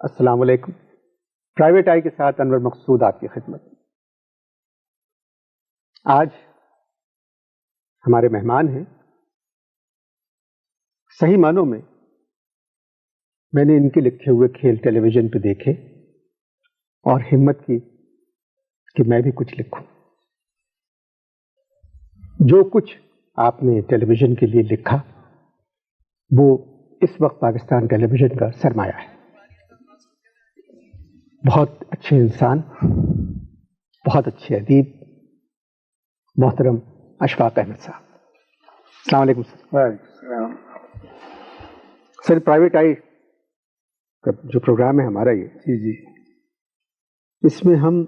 السلام علیکم. Private I کے ساتھ انور مقصود آپ کی خدمت. آج ہمارے مہمان ہیں. صحیح معنوں میں میں نے ان کے لکھے ہوئے کھیل ٹیلی ویژن پہ دیکھے اور ہمت کی کہ میں بھی کچھ لکھوں. جو کچھ آپ نے ٹیلی ویژن کے لیے لکھا وہ اس وقت پاکستان ٹیلی ویژن کا سرمایہ ہے. بہت اچھے انسان، بہت اچھے ادیب، محترم اشفاق احمد صاحب. السلام علیکم سر. سر پرائیویٹ آئی کا جو پروگرام ہے ہمارا یہ جی اس میں ہم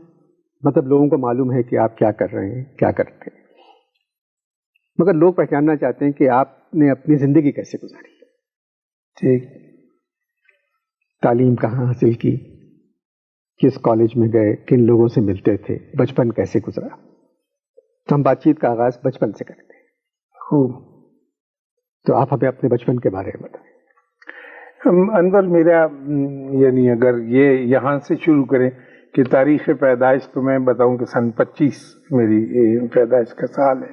مطلب لوگوں کو معلوم ہے کہ آپ کیا کر رہے ہیں، کیا کرتے ہیں، مگر لوگ پہچاننا چاہتے ہیں کہ آپ نے اپنی زندگی کیسے گزاری. ٹھیک. تعلیم کہاں حاصل کی، کس کالج میں گئے، کن لوگوں سے ملتے تھے، بچپن کیسے گزرا. تو ہم بات چیت کا آغاز بچپن سے کرتے ہیں. خوب. تو آپ ہمیں اپنے بچپن کے بارے میں بتائیں. انور میرا یعنی اگر یہ یہاں سے شروع کریں کہ تاریخ پیدائش تو میں بتاؤں کہ سن 25 میری پیدائش کا سال ہے.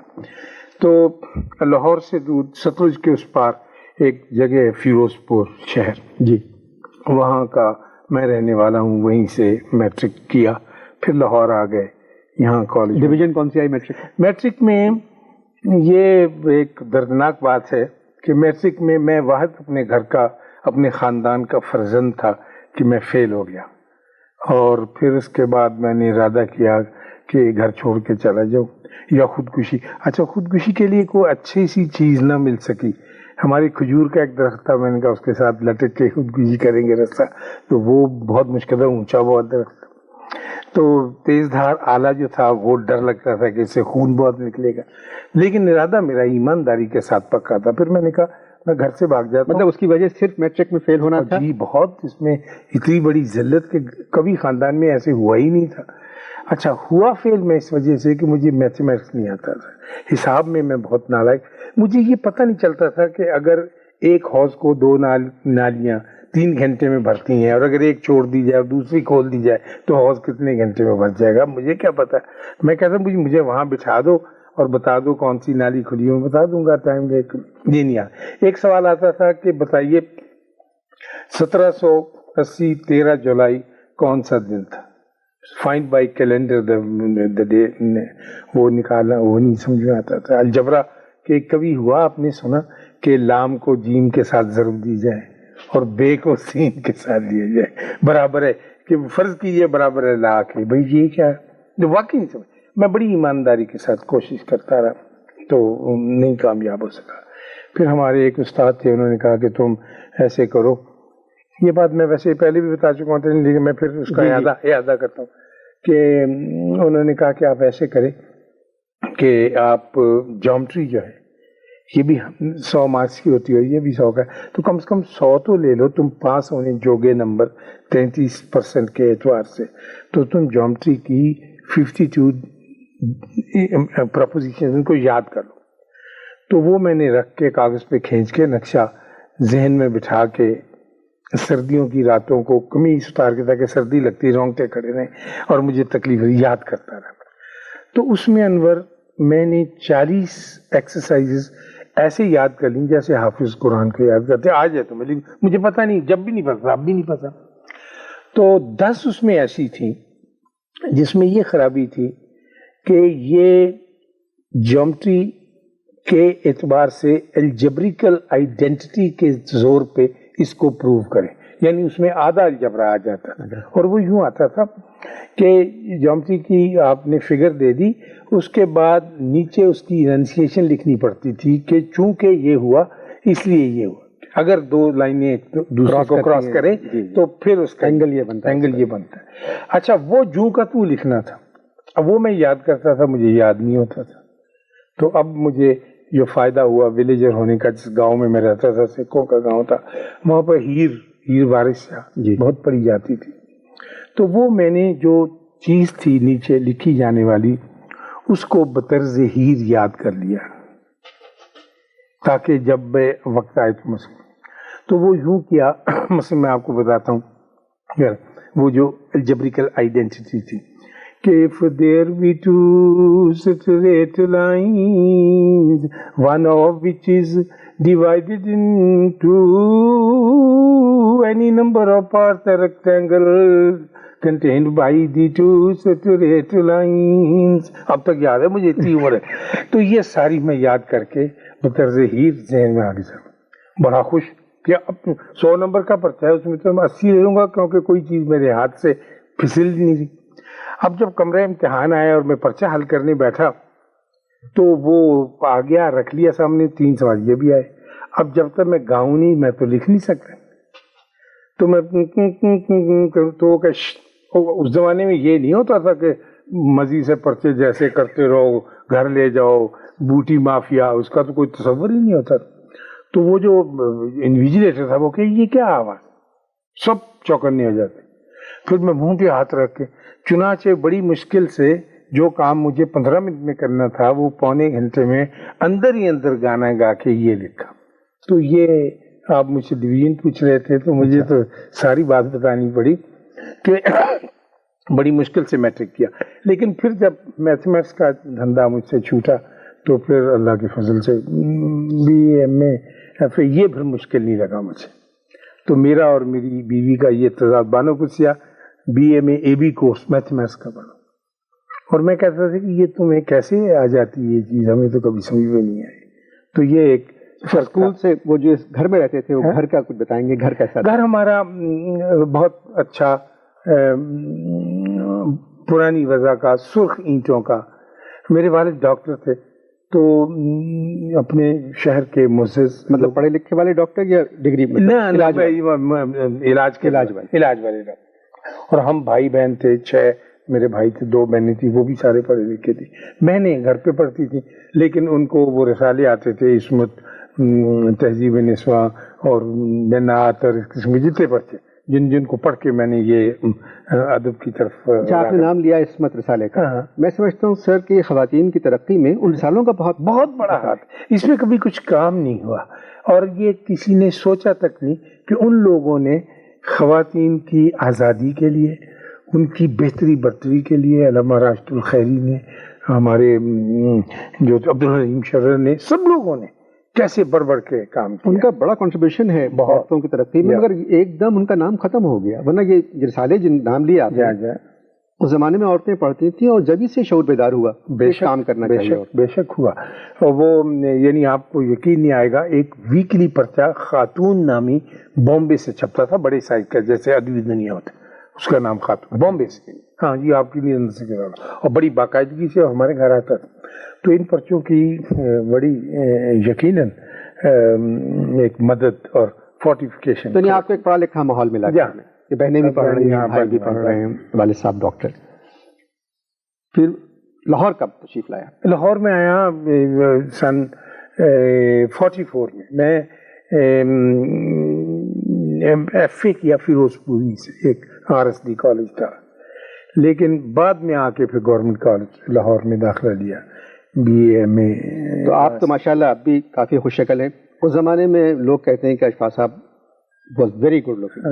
تو لاہور سے دور ستلج کے اس پار ایک جگہ ہے فیروز پور شہر، جی وہاں کا میں رہنے والا ہوں. وہیں سے میٹرک کیا، پھر لاہور آ گئے. یہاں کالج ڈویژن کون سی آئی میٹرک؟ میٹرک میں یہ ایک دردناک بات ہے کہ میٹرک میں میں واحد اپنے گھر کا، اپنے خاندان کا فرزند تھا کہ میں فیل ہو گیا. اور پھر اس کے بعد میں نے ارادہ کیا کہ گھر چھوڑ کے چلا جاؤں یا خودکشی. اچھا خودکشی کے لیے کوئی اچھی سی چیز نہ مل سکی. ہماری کھجور کا ایک درخت تھا، میں نے کہا اس کے ساتھ لٹک کے خودکشی کریں گے رستہ، تو وہ بہت مشکل ہے، اونچا بہت درخت. تو تیز دھار آلہ جو تھا وہ ڈر لگتا تھا کہ اس سے خون بہت نکلے گا، لیکن ارادہ میرا ایمانداری کے ساتھ پکا تھا. پھر میں نے کہا میں گھر سے بھاگ جاتا ہوں. مطلب اس کی وجہ صرف میٹرک میں فیل ہونا تھا؟ جی بہت، اس میں اتنی بڑی ذلت کہ کبھی خاندان میں ایسے ہوا ہی نہیں تھا. اچھا ہوا فیل میں اس وجہ سے کہ مجھے میتھمیٹکس نہیں آتا تھا، حساب میں میں بہت نالائق. مجھے یہ پتہ نہیں چلتا تھا کہ اگر ایک حوض کو 2 نالیاں 3 گھنٹے میں بھرتی ہیں اور اگر ایک چھوڑ دی جائے اور دوسری کھول دی جائے تو حوض کتنے گھنٹے میں بھر جائے گا. مجھے کیا پتا. میں کہتا ہوں مجھے وہاں بٹھا دو اور بتا دو کون سی نالی کھلی ہو، بتا دوں گا. ٹائم یہ نہیں آتا. ایک سوال آتا تھا کہ بتائیے 1780 13 جولائی کون سا دن تھا؟ Find by calendar the day. وہ نکالنا وہ نہیں سمجھ میں آتا تھا. الجبرا کہ کبھی ہوا آپ نے سنا کہ لام کو جیم کے ساتھ ضرب دی جائے اور بے کو سین کے ساتھ دیا جائے برابر ہے کہ فرض کیجئے برابر ہے لا کے. بھائی یہ کیا ہے؟ واقعی نہیں سمجھ. میں بڑی ایمانداری کے ساتھ کوشش کرتا رہا تو نہیں کامیاب ہو سکا. پھر ہمارے ایک استاد تھے، انہوں نے کہا کہ تم ایسے کرو. یہ بات میں ویسے پہلے بھی بتا چکا ہوں لیکن میں پھر اس کا اعادہ کرتا ہوں کہ انہوں نے کہا کہ آپ ایسے کریں کہ آپ جیومیٹری جو ہے یہ بھی 100 مارکس کی ہوتی ہے، یہ بھی 100 کا ہے، تو کم سے کم 100 تو لے لو. تم پاس ہونے جوگے نمبر 33% کے اعتبار سے، تو تم جیومیٹری کی 52 پروپوزیشن کو یاد کر لو. تو وہ میں نے رکھ کے کاغذ پہ کھینچ کے نقشہ ذہن میں بٹھا کے سردیوں کی راتوں کو قمیص اتار کے تاکہ سردی لگتی رونگٹے کھڑے رہیں اور مجھے تکلیف یاد کرتا رہا. تو اس میں انور میں نے 40 ایکسرسائزز ایسے یاد کر لیں جیسے حافظ قرآن کو یاد کرتے. آج ہے تو مجھے پتہ نہیں، جب بھی نہیں پتا، اب بھی نہیں پتا. تو 10 اس میں ایسی تھی جس میں یہ خرابی تھی کہ یہ جیومیٹری کے اعتبار سے الجبریکل آئیڈینٹی کے زور پہ اس کو پروو کریں، یعنی اس میں آدھا الجبرا آ جاتا تھا. اور وہ یوں آتا تھا کہ جیومیٹری کی آپ نے فگر دے دی، اس کے بعد نیچے اس کی اننسیشن لکھنی پڑتی تھی کہ چونکہ یہ ہوا اس لیے یہ ہوا. اگر 2 لائنیں دوسرے کو کراس کرے تو پھر اس کا اینگل یہ بنتا ہے. اچھا وہ جوں کا تو لکھنا تھا. اب وہ میں یاد کرتا تھا، مجھے یاد نہیں ہوتا تھا. تو اب مجھے جو فائدہ ہوا ولیجر ہونے کا، جس گاؤں میں میں رہتا تھا، سکھوں کا گاؤں تھا، وہاں پر ہیر بارش بہت پڑی جاتی تھی. تو وہ میں نے جو چیز تھی نیچے لکھی جانے والی اس کو بطرز ہیر یاد کر لیا تاکہ جب وقت آئے تو مسئلہ. تو وہ یوں کیا، مثلا میں آپ کو بتاتا ہوں وہ جو الجبریکل آئیڈینٹی تھی کہ if there be two straight lines, one of which is divided into any number of parts, the rectangle contained by the two straight lines. اب تک یاد ہے مجھے، اتنی عمر ہے تو یہ ساری میں یاد کر کے بطرز ہیر ذہن میں آگے چل بڑا خوش کہ اب 100 نمبر کا پرچہ ہے، اس میں تو میں 80 لے لوں گا کیونکہ کوئی چیز میرے ہاتھ سے پھسل نہیں رہی۔ اب جب کمرے امتحان آیا اور میں پرچہ حل کرنے بیٹھا تو وہ آ گیا، رکھ لیا سامنے، 3 سوال یہ بھی آئے۔ اب جب تک میں گاؤں نہیں میں تو لکھ نہیں سکتا، تو میں تو اس زمانے میں یہ نہیں ہوتا تھا کہ مزید سے پرچے جیسے کرتے رہو، گھر لے جاؤ، بوٹی مافیا، اس کا تو کوئی تصور ہی نہیں ہوتا۔ تو وہ جو انویجیلیٹر تھا وہ کہ یہ کیا آواز، سب چوکنے ہو جاتے۔ پھر میں منہ پہ ہاتھ رکھ کے چنانچہ بڑی مشکل سے جو کام مجھے 15 منٹ میں کرنا تھا وہ پونے گھنٹے میں اندر ہی اندر گانا گا کے یہ لکھا۔ تو یہ آپ مجھ سے ڈویژن پوچھ رہے تھے تو مجھے تو ساری بات بتانی پڑی کہ بڑی مشکل سے میٹرک کیا، لیکن پھر جب میتھمیٹکس کا دھندا مجھ سے چھوٹا تو پھر اللہ کے فضل سے B A M A F A یہ پھر مشکل نہیں لگا مجھے۔ تو میرا اور میری بیوی کا یہ اتفاق، بانو کسیا بی اے میں اے بی کورس میتھمیٹکس کا پڑھا، اور میں کہتا تھا کہ یہ تمہیں کیسے آ جاتی ہے یہ چیز، ہمیں تو کبھی سمجھ میں نہیں آئی۔ تو یہ ایک اسکول سے وہ جو گھر میں رہتے تھے وہ گھر کا کچھ بتائیں گے؟ گھر کیسا؟ گھر ہمارا بہت اچھا، پرانی وضع کا، سرخ اینٹوں کا۔ میرے والد ڈاکٹر تھے تو اپنے شہر کے معزز، مطلب پڑھے لکھے والے ڈاکٹر یا ڈگری؟ علاج والے ڈاکٹر۔ اور ہم بھائی بہن تھے 6، میرے بھائی تھے 2 بہنیں تھیں، وہ بھی سارے پڑھے لکھے تھے۔ بہنیں گھر پہ پڑھتی تھیں لیکن ان کو وہ رسالے آتے تھے، عصمت، تہذیب نسواں اور نعت اور اس قسم کے جتنے پڑھتے، جن کو پڑھ کے میں نے یہ ادب کی طرف۔ آپ نے نام لیا عصمت رسالے کا، میں سمجھتا ہوں سر کہ خواتین کی ترقی میں ان رسالوں کا بہت بڑا ہاتھ، اس میں کبھی کچھ کام نہیں ہوا اور یہ کسی نے سوچا تک نہیں کہ ان لوگوں نے خواتین کی آزادی کے لیے، ان کی بہتری برتری کے لیے، علامہ راشد الخیری نے، ہمارے جو عبدالحلیم شرر نے، سب لوگوں نے کیسے بڑھ بڑھ کے کام کیا۔ ان کا بڑا کنٹریبیوشن ہے عورتوں کی ترقی میں، مگر ایک دم ان کا نام ختم ہو گیا، ورنہ یہ رسالے جن نام لیا آپ نے، اس زمانے میں عورتیں پڑھتی تھیں اور جبھی سے شعور بیدار ہوا کام کرنا چاہیے۔ بے شک ہوا، اور وہ یعنی آپ کو یقین نہیں آئے گا، ایک ویکلی پرچہ خاتون نامی بامبے سے چھپتا تھا، بڑے سائز کا، جیسے ادبی دنیا ہوتا، اس کا نام خاتون، بامبے سے۔ ہاں جی، آپ کے لیے اور بڑی باقاعدگی سے ہمارے گھر آتا تھا۔ تو ان پرچوں کی بڑی یقیناً ایک مدد اور فورٹیفیکیشن۔ تو آپ کو ایک پڑھا لکھا ماحول ملا کہ بہنیں بھی پڑھ رہی ہیں، بھائی بھی پڑھ رہے ہیں، والد صاحب ڈاکٹر۔ پھر لاہور کب تشریف لایا؟ لاہور میں آیا سن 44 میں ایف اے کیا فیروز پوری سے، ایک آر ایس ڈی کالج تھا، لیکن بعد میں آ کے پھر گورنمنٹ کالج لاہور میں داخلہ لیا بی اے میں۔ تو آپ تو ماشاءاللہ اب بھی کافی خوش شکل ہیں۔ اس زمانے میں لوگ کہتے ہیں کہ اشفاق صاحب واز ویری گڈ لکنگ،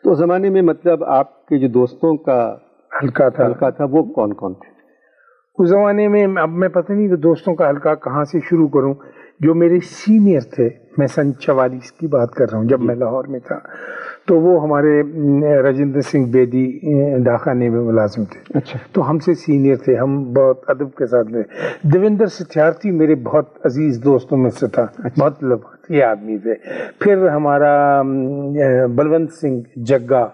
تو اس زمانے میں مطلب آپ کے جو دوستوں کا حلقہ تھا وہ کون کون تھے اس زمانے میں؟ اب میں پتہ نہیں دوستوں کا حلقہ کہاں سے شروع کروں۔ جو میرے سینئر تھے، میں سن 44 کی بات کر رہا ہوں، جب میں لاہور میں تھا، تو وہ ہمارے راجندر سنگھ بیدی ڈاکخانے میں ملازم تھے۔ اچھا، تو ہم سے سینئر تھے، ہم بہت ادب کے ساتھ میں۔ دیویندر ستیارتھی میرے بہت عزیز دوستوں میں سے تھا، بہت یہ آدمی تھے۔ پھر ہمارا بلونت سنگھ جگا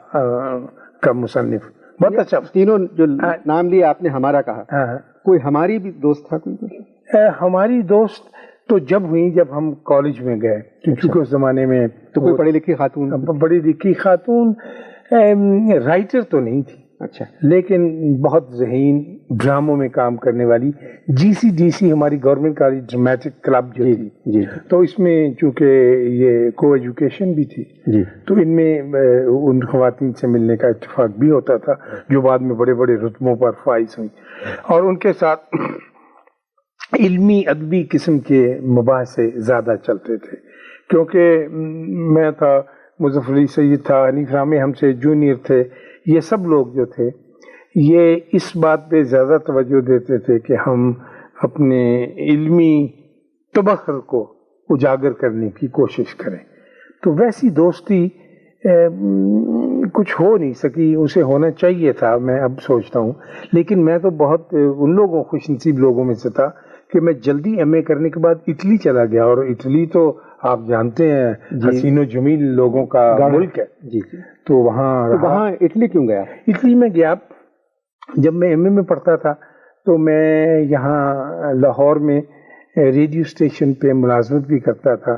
کا مصنف، بہت اچھا۔ تینوں جو نام لیے آپ نے ہمارا کہا، کوئی ہماری بھی دوست تھا؟ کوئی ہماری دوست تو جب ہوئی جب ہم کالج میں گئے، کیونکہ اس زمانے میں تو کوئی پڑھی لکھی خاتون؟ بڑی لکھی خاتون رائٹر تو نہیں تھی، اچھا، لیکن بہت ذہین، ڈراموں میں کام کرنے والی۔ جی سی ہماری گورنمنٹ کالج ڈرامٹک کلب جو تھی، تو اس میں چونکہ یہ کو ایجوکیشن بھی تھی، تو ان میں ان خواتین سے ملنے کا اتفاق بھی ہوتا تھا جو بعد میں بڑے بڑے رتبوں پر فائز ہوئی، اور ان کے ساتھ علمی ادبی قسم کے مباحثے زیادہ چلتے تھے، کیونکہ میں تھا مظفر علی سید تھا، حنیف رامے ہم سے جونیئر تھے، یہ سب لوگ جو تھے یہ اس بات پہ زیادہ توجہ دیتے تھے کہ ہم اپنے علمی تبخر کو اجاگر کرنے کی کوشش کریں. تو ویسی دوستی کچھ ہو نہیں سکی، اسے ہونا چاہیے تھا میں اب سوچتا ہوں. لیکن میں تو بہت ان لوگوں خوش نصیب لوگوں میں سے تھا کہ میں جلدی ایم اے کرنے کے بعد اٹلی چلا گیا، اور اٹلی تو آپ جانتے ہیں حسین و جمیل لوگوں کا ملک ہے. جی تو وہاں اٹلی کیوں گیا؟ اٹلی میں گیا جب میں ایم اے میں پڑھتا تھا، تو میں یہاں لاہور میں ریڈیو اسٹیشن پہ ملازمت بھی کرتا تھا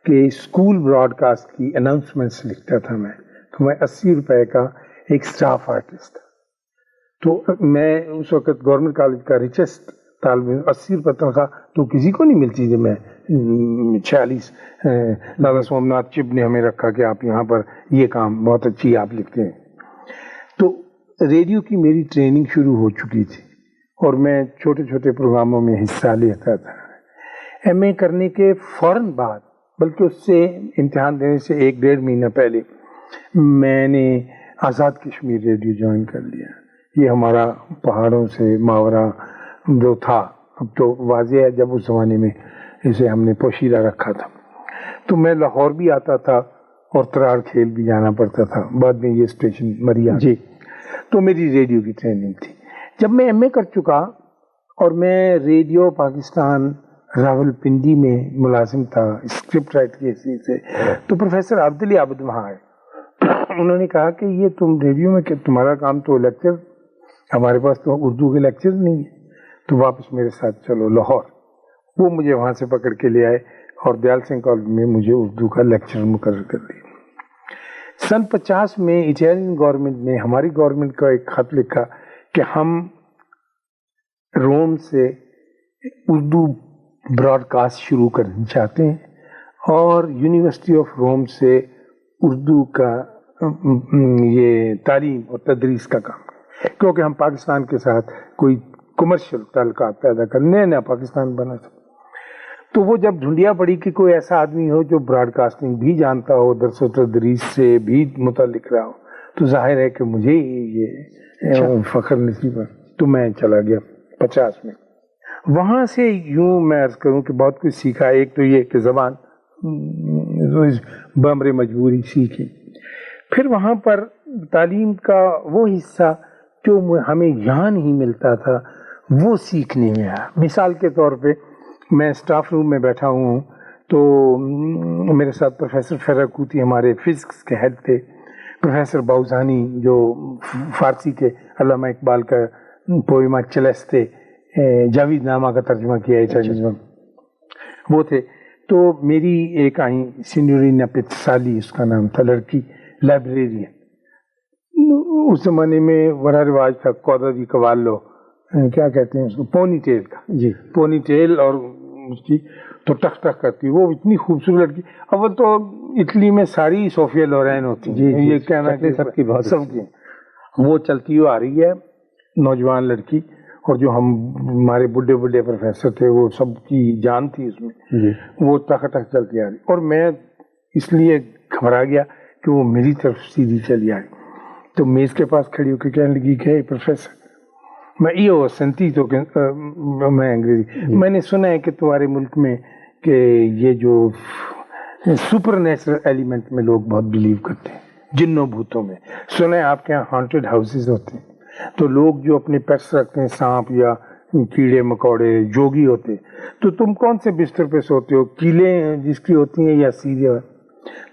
کہ اسکول براڈ کاسٹ کی اناؤنسمنٹس لکھتا تھا میں. تو میں 80 روپے کا ایک سٹاف آرٹسٹ تھا. تو میں اس وقت گورنمنٹ کالج کا ریچسٹ طالب علم، 80 روپے تنخواہ تو کسی کو نہیں ملتی تھی. میں 46 دادا سومناتھ چب نے ہمیں رکھا کہ آپ یہاں پر یہ کام بہت اچھی آپ لکھتے ہیں. تو ریڈیو کی میری ٹریننگ شروع ہو چکی تھی اور میں چھوٹے چھوٹے پروگراموں میں حصہ لیتا تھا. ایم اے کرنے کے فوراً بعد، بلکہ اس سے امتحان دینے سے 1-1.5 مہینہ پہلے، میں نے آزاد کشمیر ریڈیو جوائن کر لیا. یہ ہمارا پہاڑوں سے ماورا جو تھا، اب تو واضح ہے جب اس زمانے میں اسے ہم نے پوشیدہ رکھا تھا. تو میں لاہور بھی آتا تھا اور تراڑ کھیل بھی جانا پڑتا تھا. بعد میں یہ اسٹیشن مریا. جی. تو میری ریڈیو کی ٹریننگ تھی. جب میں ایم اے کر چکا اور میں ریڈیو پاکستان راول پنڈی میں ملازم تھا اسکرپٹ رائٹر کی حیثیت سے، تو پروفیسر عبدالعلی عابد وہاں آئے. انہوں نے کہا کہ یہ تم ریڈیو میں کہ تمہارا کام تو لیکچر، ہمارے پاس تو اردو کے لیکچر نہیں ہے، تو واپس میرے ساتھ چلو لاہور. وہ مجھے وہاں سے پکڑ کے لے آئے اور دیال سنگھ کالج میں مجھے اردو کا لیکچر مقرر کر دیا. سن 50 میں اٹالین گورنمنٹ نے ہماری گورنمنٹ کا ایک خط لکھا کہ ہم روم سے اردو براڈ کاسٹ شروع کرنا چاہتے ہیں، اور یونیورسٹی آف روم سے اردو کا یہ تعلیم اور تدریس کا کام، کیونکہ ہم پاکستان کے ساتھ کوئی کمرشل تعلقات پیدا کرنے، نیا پاکستان بنا تھا. تو وہ جب ڈھونڈیا پڑی کہ کوئی ایسا آدمی ہو جو براڈ کاسٹنگ بھی جانتا ہو، درس و تدریس سے بھی متعلق رہا ہو، تو ظاہر ہے کہ مجھے یہ فخر نصیب ہے. تو میں چلا گیا 50 میں. وہاں سے یوں میں عرض کروں کہ بہت کچھ سیکھا. ایک تو یہ کہ زبان بامر مجبوری سیکھی. پھر وہاں پر تعلیم کا وہ حصہ جو ہمیں یہاں نہیں ملتا تھا وہ سیکھنے میں آیا. مثال کے طور پہ میں اسٹاف روم میں بیٹھا ہوں تو میرے ساتھ پروفیسر فرقوتی ہمارے فزکس کے ہیڈ تھے، پروفیسر باؤزانی جو فارسی کے علامہ اقبال کا پوئمہ چلستے جاوید نامہ کا ترجمہ کیا ہے چائنیز میں، وہ تھے. تو میری ایک آئی سینیورینا پتسالی اس کا نام تھا، لڑکی لائبریرین. اس زمانے میں بڑا رواج تھا کودا دی کوالو، کیا کہتے ہیں اس کو، پونی ٹیل کا. جی پونی ٹیل، اور اس کی تو ٹک ٹک کرتی. وہ اتنی خوبصورت لڑکی. اول تو اٹلی میں ساری صوفیہ لورین ہوتی ہیں، یہ کہنا کہ سب کی بہت سب کی. وہ چلتی ہوئی آ رہی ہے نوجوان لڑکی، اور جو ہمارے بڈھے بڈھے پروفیسر تھے وہ سب کی جان تھی اس میں. وہ ٹک ٹک چلتی آ رہی، اور میں اس لیے گھبرا گیا کہ وہ میری طرف سیدھی چلی آئی. تو میز کے پاس کھڑی ہو کے کہنے لگی کہ پروفیسر، میں یہ سنتی تو میں انگریزی، میں نے سنا ہے کہ تمہارے ملک میں کہ یہ جو سپر نیچرل ایلیمنٹ میں لوگ بہت بلیو کرتے ہیں، جنوں بھوتوں میں. سنا ہے آپ کے یہاں ہانٹڈ ہاؤسز ہوتے ہیں، تو لوگ جو اپنے پیٹس رکھتے ہیں، سانپ یا کیڑے مکوڑے جوگی ہوتے ہیں، تو تم کون سے بستر پہ سوتے ہو، کیلیں جس کی ہوتی ہیں یا سیریا؟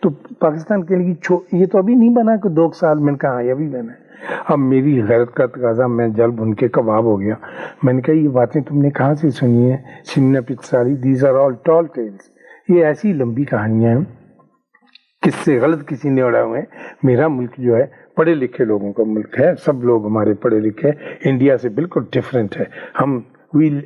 تو پاکستان کے لیے یہ تو ابھی نہیں بنا کہ 2 سال. میں نے کہا ہاں ابھی بنا ہے. اب میری غیرت کا تقاضا، میں جل بھن کے کباب ہو گیا. میں نے کہا یہ باتیں تم نے کہاں سے سنی ہیں سینا پتسالی؟ These are all tall tales. یہ ایسی لمبی کہانیاں ہیں، کس سے غلط کسی نے اڑائے ہوئے ہیں. میرا ملک جو ہے پڑھے لکھے لوگوں کا ملک ہے، سب لوگ ہمارے پڑھے لکھے ہیں. انڈیا سے بالکل ڈفرینٹ ہے. ہم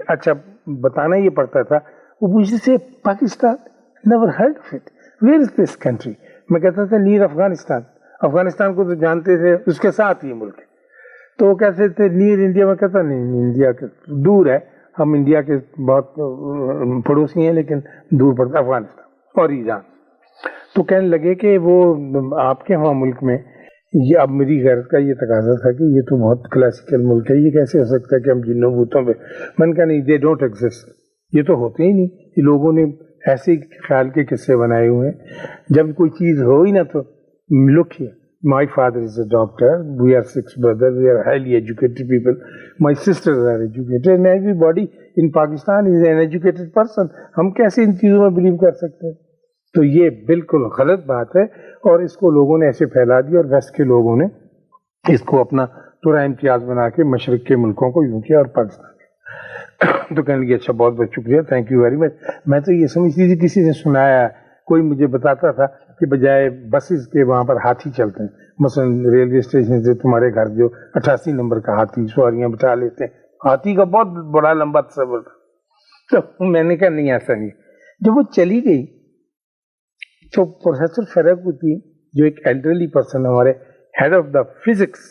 اچھا بتانا یہ پڑتا تھا، وہ مجھے سے Pakistan never heard of it, where is this country. میں کہتا تھا نیر افغانستان. افغانستان کو تو جانتے تھے، اس کے ساتھ یہ ملک ہے. تو وہ کہتے تھے نیر انڈیا. میں کہتا نہیں، انڈیا کے دور ہے، ہم انڈیا کے بہت پڑوسی ہیں لیکن دور پڑتا افغانستان اور ایران. تو کہنے لگے کہ وہ آپ کے وہاں ملک میں یہ، اب میری غیرت کا یہ تقاضا تھا کہ یہ تو بہت کلاسیکل ملک ہے، یہ کیسے ہو سکتا ہے کہ ہم جنوں بوتوں پہ، من کا نہیں، دے ڈونٹ ایگزسٹ، یہ تو ہوتے ہی نہیں، یہ لوگوں نے ایسے خیال کے قصے بنائے ہوئے ہیں، جب کوئی چیز ہو ہی نہ تو لک ہی. My father is a doctor, we are 6 brothers, we are highly educated people, my sisters are educated, and everybody in Pakistan is an educated person. ہم کیسے ان چیزوں میں بلیو کر سکتے ہیں؟ تو یہ بالکل غلط بات ہے، اور اس کو لوگوں نے ایسے پھیلا دیا، اور ویسٹ کے لوگوں نے اس کو اپنا تھوڑا امتیاز بنا کے مشرق کے ملکوں کو یوں کیا اور پاکستان تو کہنے لگے اچھا بہت بہت شکریہ، تھینک یو ویری مچ. میں تو یہ سمجھ لیجیے کسی نے سنایا ہے، کوئی مجھے بتاتا تھا کہ بجائے بسز کے وہاں پر ہاتھی چلتے ہیں، مثلا ریلوے اسٹیشن سے تمہارے گھر جو 88 نمبر کا ہاتھی سواریاں بٹھا لیتے ہیں، ہاتھی کا بہت بڑا لمبا تصور تھا. تو میں نے کہا نہیں ایسا نہیں. جب وہ چلی گئی تو پروفیسر فرقوتی جو ایک ایلڈرلی پرسن ہمارے head of the physics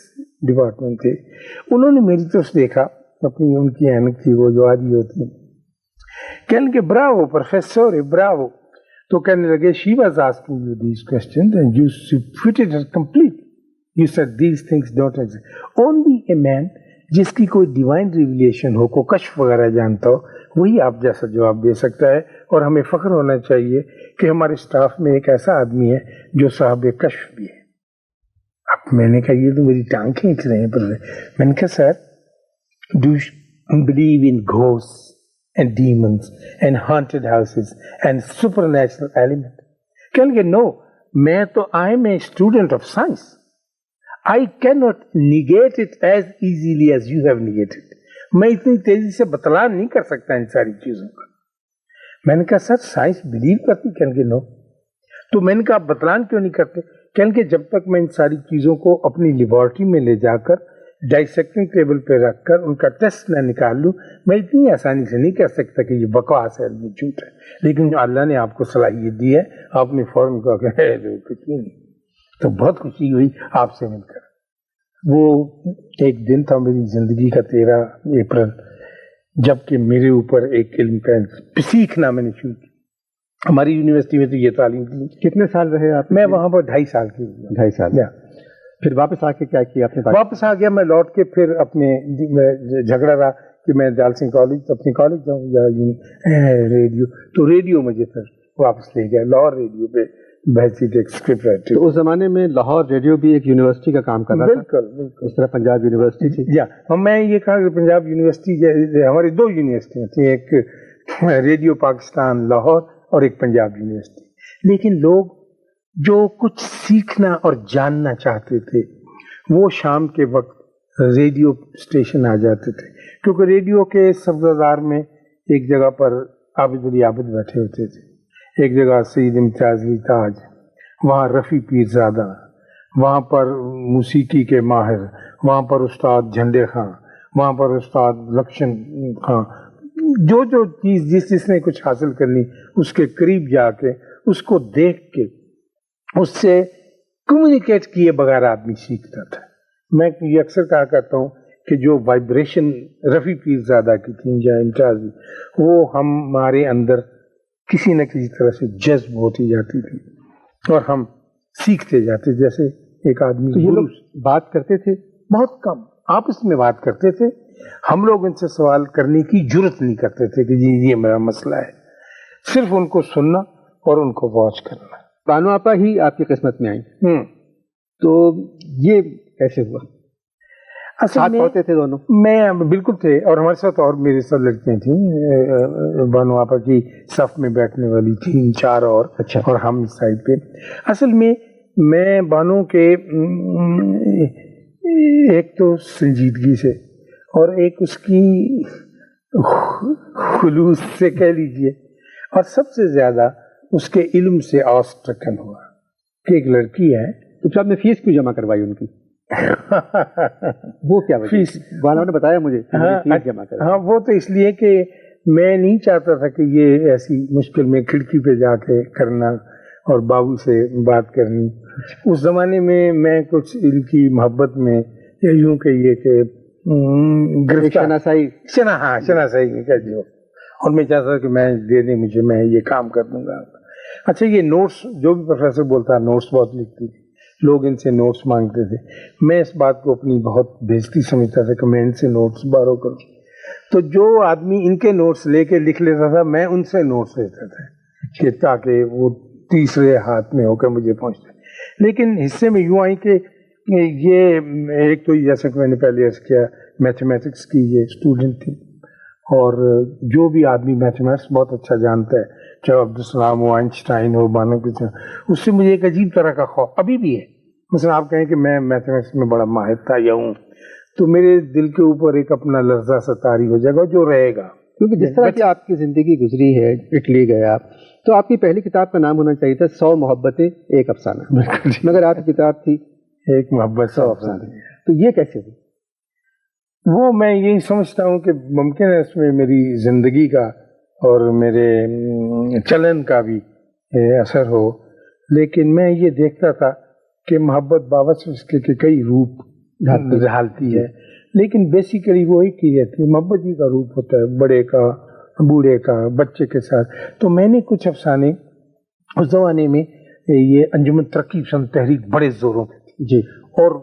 department تھے، انہوں نے میری طرف دیکھا، اپنی ان کی اینک تھی وہ جو آدھی ہوتی ہے، کہنے کہ براو پروفیسر براو. تو کہنے لگے she was asking you these questions and you fitted her complete. You said these things don't exist. Only a man جس کی کوئی ڈیوائن ریویلیشن ہو، کو کشف وغیرہ جانتا ہو، وہی آپ جیسا جواب دے سکتا ہے. اور ہمیں فخر ہونا چاہیے کہ ہمارے اسٹاف میں ایک ایسا آدمی ہے جو صاحب کشف بھی ہے. اب میں نے کہا یہ تو میری ٹانگ کھینچ رہے ہیں. پر میں نے کہا sir do you believe in ghost and demons and haunted houses and supernatural element? Can you no, I am a student of science. I cannot negate it as easily as you have negated. میں اتنی تیزی سے بتلان نہیں کر سکتا ان ساری چیزوں کا. میں نے کہا سر سائنس بلیو کرتی؟ کہنے کہ نو. تو میں نے کہا آپ بتلان کیوں نہیں کرتے؟ کہنے کہ جب تک میں ان ساری چیزوں کو اپنی لیبارٹری میں لے جا کر ڈائسیکٹنگ ٹیبل پہ رکھ کر ان کا ٹیسٹ نہ نکال لوں، میں اتنی آسانی سے نہیں کہہ سکتا کہ یہ بکواس ہے، یہ جھوٹ ہے. لیکن اللہ نے آپ کو صلاحیت دی ہے، آپ نے فوراً کہا کہ کچھ نہیں. تو بہت خوشی ہوئی آپ سے مل کر. وہ ایک دن تھا میری زندگی کا 13 اپریل، جب کہ میرے اوپر ایک علم کا سیکھنا میں نے شروع کی. ہماری یونیورسٹی میں تو یہ تعلیم تھی. کتنے سال رہے آپ؟ میں وہاں پر 2.5 سال کی. 2.5 سال. پھر واپس آ کے کیا کیا آپ نے؟ واپس آ گیا میں لوٹ کے، پھر اپنے جھگڑا رہا کہ میں دال سنگھ کالج اپنی کالج جاؤں یا ریڈیو. تو ریڈیو مجھے پھر واپس لے گیا، لاہور ریڈیو پہ بحثیت ایک اسکرپٹ رائٹر. تو اس زمانے میں لاہور ریڈیو بھی ایک یونیورسٹی کا کام کر رہا تھا؟ بالکل. اس طرح پنجاب یونیورسٹی تھی. میں یہ کہا کہ پنجاب یونیورسٹی ہماری 2 یونیورسٹیاں تھیں، ایک ریڈیو پاکستان لاہور اور ایک پنجاب یونیورسٹی. لیکن لوگ جو کچھ سیکھنا اور جاننا چاہتے تھے وہ شام کے وقت ریڈیو اسٹیشن آ جاتے تھے، کیونکہ ریڈیو کے سبزدار میں ایک جگہ پر عابد علی عابد بیٹھے ہوتے تھے، ایک جگہ سید امتیاز علی تاج، وہاں رفیع پیرزادہ، وہاں پر موسیقی کے ماہر، وہاں پر استاد جھنڈے خان، وہاں پر استاد لکشن خان. جو چیز جس نے کچھ حاصل کرنی اس کے قریب جا کے اس کو دیکھ کے اس سے کمیونیکیٹ کیے بغیر آدمی سیکھتا تھا. میں یہ اکثر کہا کرتا ہوں کہ جو وائبریشن رفیع پیرزادہ کی تھی یا امتیازی، وہ ہمارے اندر کسی نہ کسی طرح سے جذب ہوتی جاتی تھی اور ہم سیکھتے جاتے. جیسے ایک آدمی، تو یہ لوگ بات کرتے تھے بہت کم آپس میں بات کرتے تھے. ہم لوگ ان سے سوال کرنے کی جرت نہیں کرتے تھے کہ جی یہ میرا مسئلہ ہے، صرف ان کو سننا اور ان کو واچ کرنا. بانو آپا ہی آپ کی قسمت میں آئیں، تو یہ کیسے ہوا؟ ساتھ پڑھتے تھے دونوں؟ میں بالکل تھے، اور ہمارے ساتھ اور میرے ساتھ لڑکیاں تھیں، بانو آپا کی صف میں بیٹھنے والی 3-4 اور. اچھا. اور ہم اس سائڈ پہ. اصل میں بانو کے ایک تو سنجیدگی سے اور ایک اس کی خلوص سے کہہ لیجئے، اور سب سے زیادہ اس کے علم سے آسٹرکن ہوا کہ ایک لڑکی ہے. تو آپ نے فیس کیوں جمع کروائی ان کی؟ وہ کیا فیس بانو نے بتایا مجھے فیس جمع کروائی. ہاں وہ تو اس لیے کہ میں نہیں چاہتا تھا کہ یہ ایسی مشکل میں کھڑکی پہ جا کے کرنا اور بابو سے بات کرنی. اس زمانے میں کچھ ان کی محبت میں یا یوں کہیے کہ شناسائی میں کہہ دو، اور میں چاہتا تھا کہ میں دے دیں مجھے، میں یہ کام کر دوں گا. اچھا یہ نوٹس جو بھی پروفیسر بولتا نوٹس بہت لکھتی تھی, لوگ ان سے نوٹس مانگتے تھے, میں اس بات کو اپنی بہت بےزتی سمجھتا تھا کہ میں ان سے نوٹس بارو کروں. تو جو آدمی ان کے نوٹس لے کے لکھ لیتا تھا میں ان سے نوٹس لیتا تھا کہ تاکہ وہ تیسرے ہاتھ میں ہو کر مجھے پہنچتے. لیکن حصے میں یوں آئی کہ یہ ایک تو جیسا کہ میں نے پہلے عرض کیا میتھمیٹکس کی یہ اسٹوڈنٹ تھی, اور جو بھی آدمی میتھمیٹکس بہت اچھا جانتا ہے چاہے عبدالسلام ہو, آئنسٹائن ہو, بانو کچھ, اس سے مجھے ایک عجیب طرح کا خوف ابھی بھی ہے. مثلا آپ کہیں کہ میں میتھمیٹکس میں بڑا ماہر تھا یا ہوں, تو میرے دل کے اوپر ایک اپنا لرزہ سا طاری ہو جائے گا جو رہے گا. کیونکہ جس طرح کی آپ کی زندگی گزری ہے, اٹلی گئے آپ, تو آپ کی پہلی کتاب کا نام ہونا چاہیے تھا 100 محبتیں ایک افسانہ, مگر آپ کی کتاب تھی ایک محبت 100 افسانے. تو یہ کیسے ہوئی؟ وہ میں یہی سمجھتا ہوں کہ ممکن ہے اس میں میری زندگی کا اور میرے چلن کا بھی اثر ہو, لیکن میں یہ دیکھتا تھا کہ محبت باوجود اس کے کئی روپ ڈھالتی ہے, لیکن بیسیکلی وہ ایک ہی رہتی ہے. محبت ہی کا روپ ہوتا ہے, بڑے کا, بوڑھے کا, بچے کے ساتھ. تو میں نے کچھ افسانے اس زمانے میں, یہ انجمن ترقی پسند تحریک بڑے زوروں پہ تھی جی, اور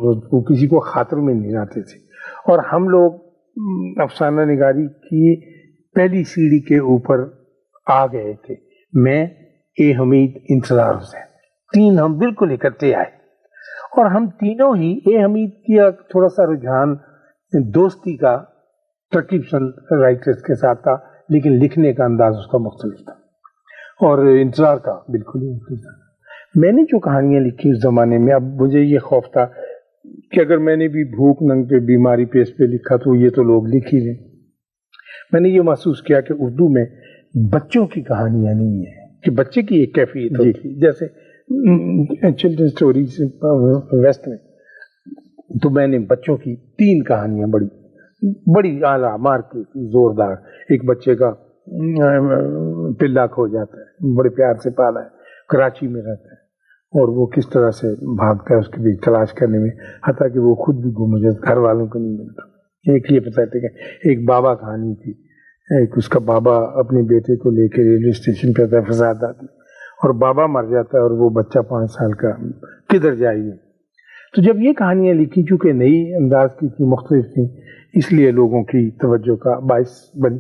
وہ کسی کو خاطر میں نہیں آتے تھے, اور ہم لوگ افسانہ نگاری کی پہلی سیڑھی کے اوپر آ گئے تھے. میں, اے حمید, انتظار حسین, تین ہم بالکل اکٹھے آئے, اور ہم تینوں ہی, اے حمید کیا تھوڑا سا رجحان دوستی کا ترقی پسند رائٹرز کے ساتھ تھا, لیکن لکھنے کا انداز اس کا مختلف تھا, اور انتظار کا بالکل ہی مختلف تھا. میں نے جو کہانیاں لکھی اس زمانے میں, اب مجھے یہ خوف تھا کہ اگر میں نے بھی بھوک ننگ پہ, بیماری پہ, اس پہ لکھا تو یہ تو لوگ لکھ ہی لیں. میں نے یہ محسوس کیا کہ اردو میں بچوں کی کہانیاں نہیں ہیں, کہ بچے کی ایک کیفیت ہوتی ہے جیسے چلڈرن اسٹوریز ویسٹ میں. تو میں نے بچوں کی 3 کہانیاں بڑی اعلیٰ مار کی زوردار. ایک بچے کا پلا کھو جاتا ہے, بڑے پیار سے پالا ہے, کراچی میں رہتا ہے, اور وہ کس طرح سے بھاگتا ہے اس کے بھی تلاش کرنے میں, حتیٰ کہ وہ خود بھی گم ہو جاتا, گھر والوں کو نہیں ملتا. ایک یہ بتاتے کہ ایک بابا کہانی تھی, ایک اس کا بابا اپنے بیٹے کو لے کے ریلوے اسٹیشن پہ آتا ہے فسادات میں, اور بابا مر جاتا ہے, اور وہ بچہ 5 سال کا کدھر جائیے. تو جب یہ کہانیاں لکھی, چونکہ نئی انداز کی تھی, مختلف تھیں, اس لیے لوگوں کی توجہ کا باعث بنی.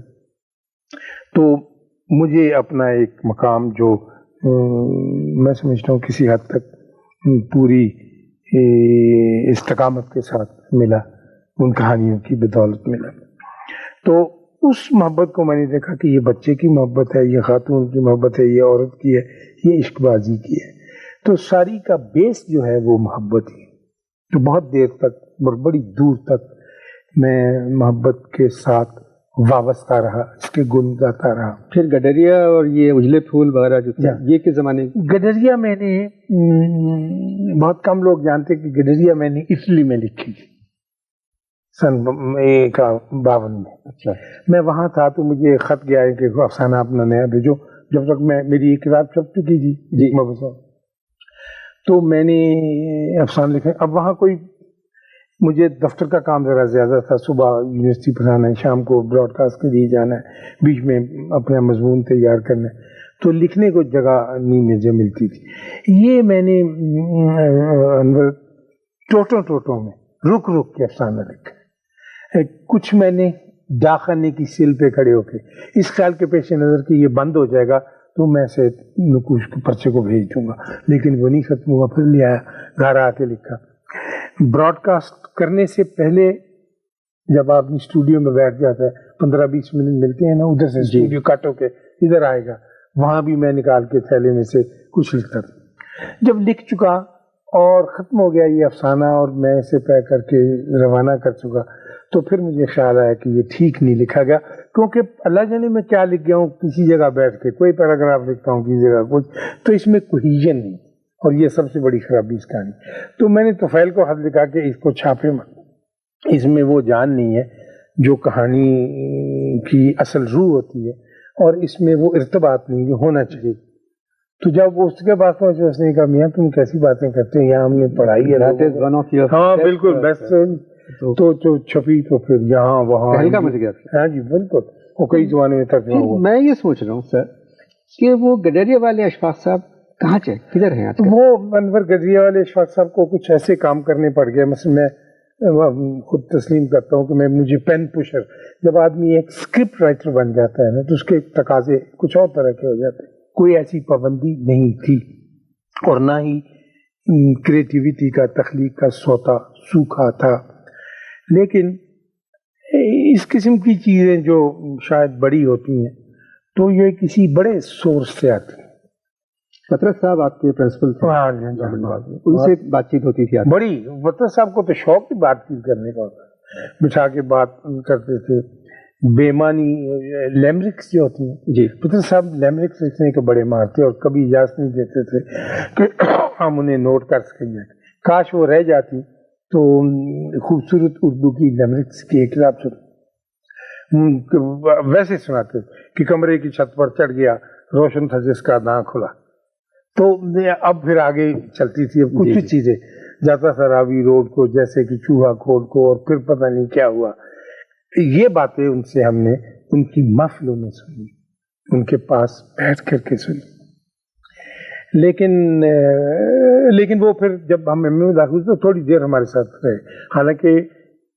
تو مجھے اپنا ایک مقام جو میں سمجھتا ہوں کسی حد تک پوری استقامت کے ساتھ ملا, ان کہانیوں کی بدولت ملا. تو اس محبت کو میں نے دیکھا کہ یہ بچے کی محبت ہے, یہ خاتون کی محبت ہے, یہ عورت کی ہے, یہ عشق بازی کی ہے. تو ساری کا بیس جو ہے وہ محبت ہی. تو بہت دیر تک, بڑی دور تک میں محبت کے ساتھ وابستہ رہا, اس کے گن گاتا رہا. پھر گڈریا اور یہ اجلے پھول وغیرہ جو تھے, یہ کس زمانے؟ گڈریا میں نے, بہت کم لوگ جانتے کہ گڈریا میں نے اٹلی میں لکھی تھی سن 52 میں. اچھا, میں وہاں تھا تو مجھے خط گیا ہے کہ افسانہ اپنا نیا بھیجو. جب تک میری ایک کتاب چھپ چکی تھی جی, تو میں نے افسانہ لکھا. اب وہاں کوئی, مجھے دفتر کا کام ذرا زیادہ تھا, صبح یونیورسٹی پڑھانا ہے, شام کو براڈ کاسٹ کے لیے جانا ہے, بیچ میں اپنا مضمون تیار کرنا ہے, تو لکھنے کو جگہ نہیں مجھے ملتی تھی. یہ میں نے ٹوٹوں میں رک کے افسانہ لکھا. کچھ میں نے ڈاکخانے کی سل پہ کھڑے ہو کے اس خیال کے پیش نظر کہ یہ بند ہو جائے گا تو میں سے نکوش کے پرچے کو بھیج دوں گا, لیکن وہ نہیں ختم ہوا. پھر لے آیا, گھر آ کے لکھا. براڈ کاسٹ کرنے سے پہلے جب آپ اسٹوڈیو میں بیٹھ جاتا ہے, 15-20 منٹ ملتے ہیں نا, ادھر سے اسٹوڈیو کٹ ہو کے ادھر آئے گا, وہاں بھی میں نکال کے تھیلے میں سے کچھ لکھتا تھا. جب لکھ چکا اور ختم ہو گیا یہ افسانہ, اور میں اسے پیک کر کے روانہ کر چکا, تو پھر مجھے خیال آیا کہ یہ ٹھیک نہیں لکھا گیا, کیونکہ اللہ جانے میں کیا لکھ گیا ہوں. کسی جگہ بیٹھ کے کوئی پیراگراف لکھتا ہوں, کسی جگہ کچھ, تو اس میں کوہیژن نہیں, اور یہ سب سے بڑی خرابی اس کہانی. تو میں نے طفیل کو خط لکھا کہ اس کو چھاپے مت, اس میں وہ جان نہیں ہے جو کہانی کی اصل روح ہوتی ہے, اور اس میں وہ ارتباط نہیں جو ہونا چاہیے. تو جب اس کے بعد پہنچے, اس نے کہا میاں تم کیسی باتیں کرتے ہیں, یہاں ہم نے پڑھائی ہے. ہاں بالکل, بس تو چھپی, تو پھر یہاں وہاں. مجھ گیا. ہاں جی بالکل, وہ کئی زمانے میں ترجمہ ہوا. میں یہ سوچ رہا ہوں سر کہ وہ گڈریا والے اشفاق صاحب کہاں کدھر ہیں آج کل؟ وہ انور گڈریا والے اشفاق صاحب کو کچھ ایسے کام کرنے پڑ گئے. مثلا میں خود تسلیم کرتا ہوں کہ مجھے پین پوشر، جب آدمی ایک اسکرپٹ رائٹر بن جاتا ہے نا تو اس کے تقاضے کچھ اور طرح کے ہو جاتے ہیں. کوئی ایسی پابندی نہیں تھی اور نہ ہی کریٹیویٹی کا، تخلیق کا سوتا سوکھا تھا. لیکن اس قسم کی چیزیں جو شاید بڑی ہوتی ہیں تو یہ کسی بڑے سورس سے آتی ہیں. پطرس صاحب آپ کے پرنسپل تھے، ان سے بات چیت ہوتی تھی بڑی. پطرس صاحب کو تو شوق ہی بات چیت کرنے کا ہوتا ہے، بٹھا کے بات کرتے تھے. بےمانی لیمرکس جو ہوتی ہیں جی، پطرس صاحب لیمرکس لکھنے کے بڑے ماہر تھے اور کبھی اجازت نہیں دیتے تھے کہ ہم انہیں نوٹ کر سکیں. کاش وہ رہ جاتی تو خوبصورت اردو کی لیمرکس کی ایک کتاب ویسے سناتے کہ کمرے کی چھت پر چڑھ گیا، روشن تھا جس کا داں کھلا. تو اب پھر آگے چلتی تھی. اب کچھ چیزیں جاتا تھا راوی روڈ کو جیسے کہ چوہا کھول کو، اور پھر پتہ نہیں کیا ہوا. یہ باتیں ان سے ہم نے ان کی محفلوں میں سنی، ان کے پاس بیٹھ کر کے سنی. لیکن وہ پھر جب ہم ایم اے میں داخل ہوئے تو تھوڑی دیر ہمارے ساتھ رہے. حالانکہ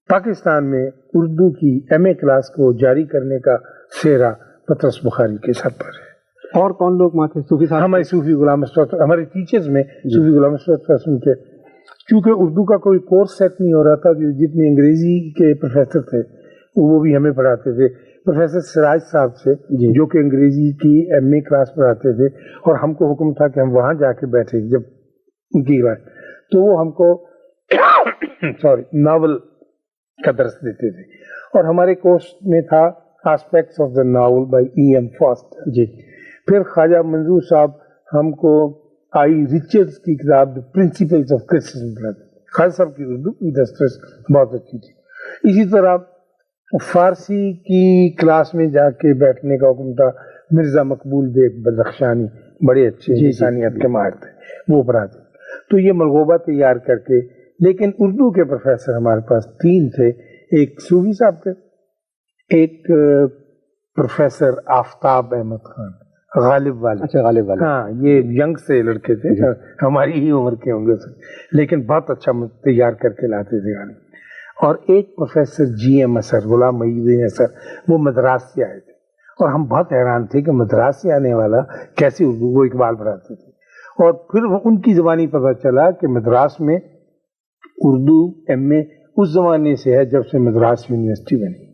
پاکستان میں اردو کی ایم اے کلاس کو جاری کرنے کا سہرا پطرس بخاری کے سر پر ہے. اور کون لوگ وہاں تھے؟ صوفی صاحب، ہمارے صوفی غلام اشرف، ہمارے ٹیچرز میں صوفی غلام اشرف کے. چونکہ اردو کا کوئی کورس سیٹ نہیں ہو رہا تھا، جتنے انگریزی کے پروفیسر تھے وہ بھی ہمیں پڑھاتے تھے. پروفیسر سراج صاحب سے جو کہ انگریزی کی ایم اے کلاس پڑھاتے تھے، اور ہم کو حکم تھا کہ ہم وہاں جا کے بیٹھے. جب ان کی بات تو وہ ہم کو ناول کا درس دیتے تھے، اور ہمارے کورس میں تھا aspects of the novel by E M Forster. جی. پھر خواجہ منظور صاحب ہم کو آئی ریچرڈز کی کتاب پرنسپلز آف کرٹیسزم پڑھاتے. خواجہ صاحب کی اردو کی دسترس بہت اچھی تھی. اسی طرح فارسی کی کلاس میں جا کے بیٹھنے کا حکم تھا. مرزا مقبول بیگ بدخشانی بڑے اچھے لسانیت کے ماہر تھے، وہ پڑھاتے. تو یہ ملغوبہ تیار کر کے. لیکن اردو کے پروفیسر ہمارے پاس 3 تھے. ایک صوفی صاحب تھے، ایک پروفیسر آفتاب احمد خان غالب والے. اچھا، غالب والے. ہاں، یہ ینگ سے لڑکے تھے، ہماری ہی عمر کے ہوں گے، لیکن بہت اچھا تیار کر کے لاتے تھے غالب. اور ایک پروفیسر جی ایم اثر، غلام محی اثر، وہ مدراس سے آئے تھے. اور ہم بہت حیران تھے کہ مدراس سے آنے والا کیسے اردو کو اقبال پڑھاتے تھے. اور پھر ان کی زبانی پتہ چلا کہ مدراس میں اردو ایم اے اس زمانے سے ہے جب سے مدراس یونیورسٹی بنی،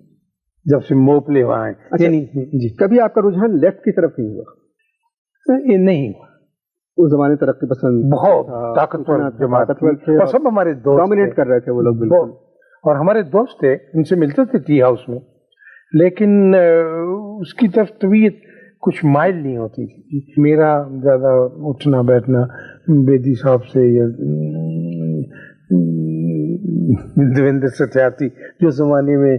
جب سے موپلے وہاں ہیں. اچھا، جی. کبھی آپ کا رجحان لیفٹ کی طرف نہیں ہوا؟ یہ نہیں ہوا. اس زمانے ترقی پسند، بہت طاقتور جماعت تھی، اور سب ہمارے دوست ڈومینیٹ کر رہے تھے وہ لوگ بالکل. اور ہمارے دوست تھے، ان سے ملتے تھے ٹی ہاؤس میں، لیکن اس کی طرف طبیعت کچھ مائل نہیں ہوتی تھی. میرا زیادہ اٹھنا بیٹھنا بیدی صاحب سے یا دیویندر ستیارتھی جو زمانے میں